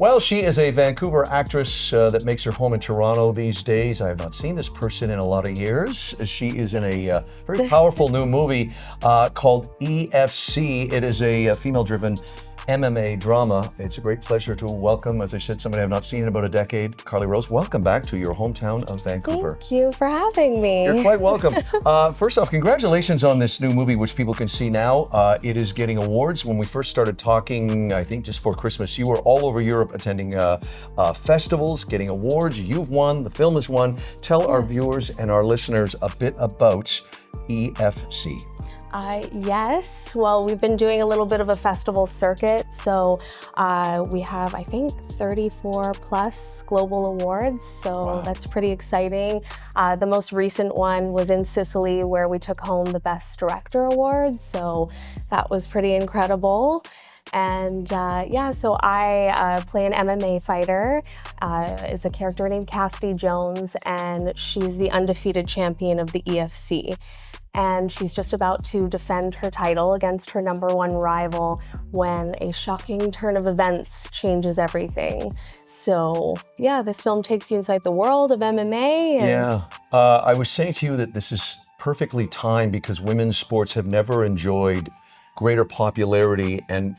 Well, she is a Vancouver actress that makes her home in Toronto these days. I have not seen this person in a lot of years. She is in a very powerful new movie called EFC. It is a female-driven MMA drama. It's a great pleasure to welcome, as I said, somebody I've not seen in about a decade, Karlee Rose. Welcome back to your hometown of Vancouver. Thank you for having me. You're quite welcome. First off, congratulations on this new movie, which people can see now. It is getting awards. When we first started talking, I think just for Christmas, you were all over Europe attending festivals, getting awards. You've won, the film has won. Tell our viewers and our listeners a bit about EFC. Yes, well, we've been doing a little bit of a festival circuit, so we have, I think, 34 plus global awards, so wow. That's pretty exciting. The most recent one was in Sicily, where we took home the Best Director Award, so that was pretty incredible. And so I play an MMA fighter. It's a character named Cassidy Jones, and she's the undefeated champion of the EFC. And she's just about to defend her title against her #1 rival when a shocking turn of events changes everything. So yeah, this film takes you inside the world of MMA. I was saying to you that this is perfectly timed because women's sports have never enjoyed greater popularity and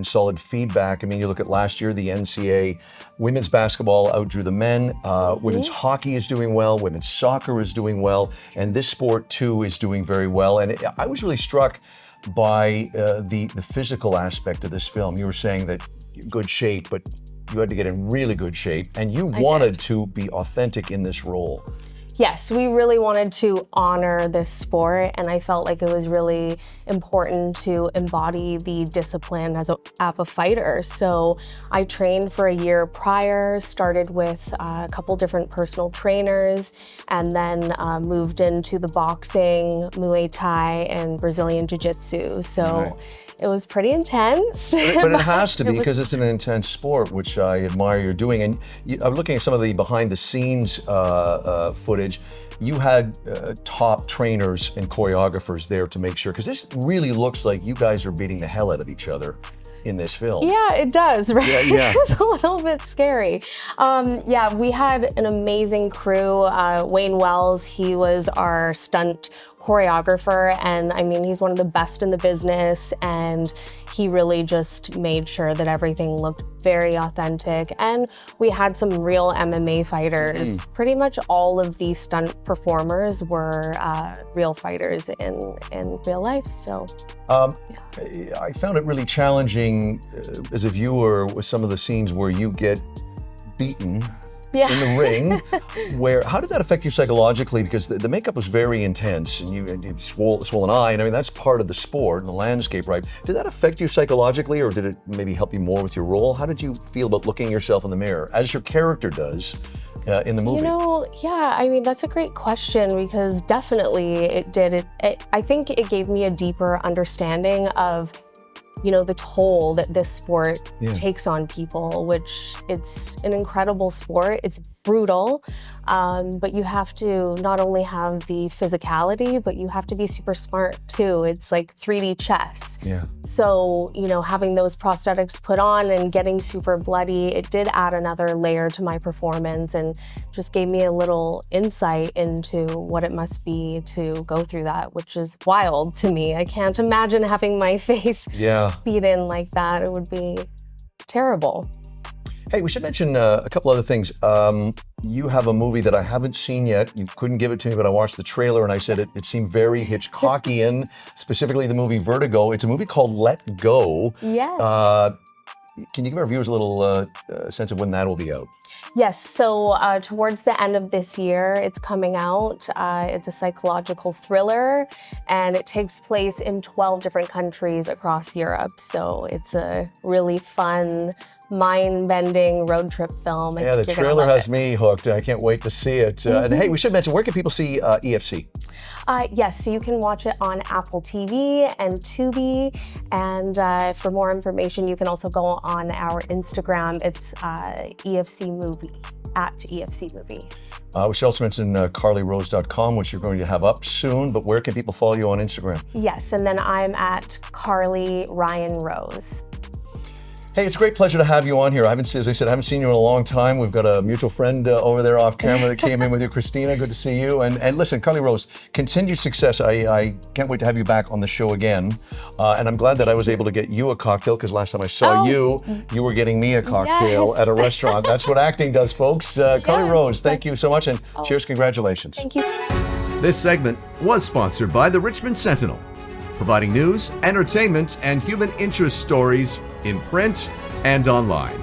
solid feedback. I mean, you look at last year, the NCAA women's basketball outdrew the men. Women's hockey is doing well. Women's soccer is doing well. And this sport, too, is doing very well. And I was really struck by the physical aspect of this film. You were saying that good shape, but you had to get in really good shape. And you wanted to be authentic in this role. Yes, we really wanted to honor this sport, and I felt like it was really important to embody the discipline as a fighter. So I trained for a year prior, started with a couple different personal trainers, and then moved into the boxing, Muay Thai, and Brazilian Jiu-Jitsu. So it was pretty intense. But it has to be because it's an intense sport, which I admire you're doing. And I'm looking at some of the behind the scenes footage. You had top trainers and choreographers there to make sure, because this really looks like you guys are beating the hell out of each other in this film. Yeah, it does, right? Yeah. It's a little bit scary. We had an amazing crew. Wayne Wells, he was our stunt choreographer, and I mean, he's one of the best in the business, and he really just made sure that everything looked very authentic. And we had some real MMA fighters. Pretty much all of these stunt performers were real fighters in real life, so. I found it really challenging as a viewer with some of the scenes where you get beaten in the ring. How did that affect you psychologically? Because the makeup was very intense, and you swollen eye, and I mean, that's part of the sport and the landscape, right? Did that affect you psychologically, or did it maybe help you more with your role? How did you feel about looking at yourself in the mirror, as your character does in the movie? You know, I mean, that's a great question, because definitely it did. I think it gave me a deeper understanding of, you know, the toll that this sport takes on people, which it's an incredible sport. It's brutal, but you have to not only have the physicality, but you have to be super smart too. It's like 3D chess. Yeah. So, you know, having those prosthetics put on and getting super bloody, it did add another layer to my performance and just gave me a little insight into what it must be to go through that, which is wild to me. I can't imagine having my face beat in like that. It would be terrible. Hey, we should mention a couple other things. You have a movie that I haven't seen yet. You couldn't give it to me, but I watched the trailer and I said it seemed very Hitchcockian, specifically the movie Vertigo. It's a movie called Let Go. Yes. Can you give our viewers a little sense of when that will be out? Yes, so towards the end of this year, it's coming out. It's a psychological thriller, and it takes place in 12 different countries across Europe. So it's a really fun, mind-bending road trip film. Yeah, the trailer has me hooked. I can't wait to see it. And hey, we should mention, where can people see EFC? Yes, so you can watch it on Apple TV and Tubi. And for more information, you can also go on our Instagram. It's EFC Movie, at EFC Movie. We should also mention KarleeRose.com, which you're going to have up soon, but where can people follow you on Instagram? Yes, and then I'm at Karlee Ryan Rose. Hey, it's a great pleasure to have you on here. As I said, I haven't seen you in a long time. We've got a mutual friend over there off camera that came in with you, Christina. Good to see you. And listen, Karlee Rose, continued success. I can't wait to have you back on the show again. And I'm glad that I was able to get you a cocktail, because last time I saw you were getting me a cocktail at a restaurant. That's what acting does, folks. Karlee Rose, thank you so much, and cheers, congratulations. Thank you. This segment was sponsored by the Richmond Sentinel, providing news, entertainment, and human interest stories in print and online.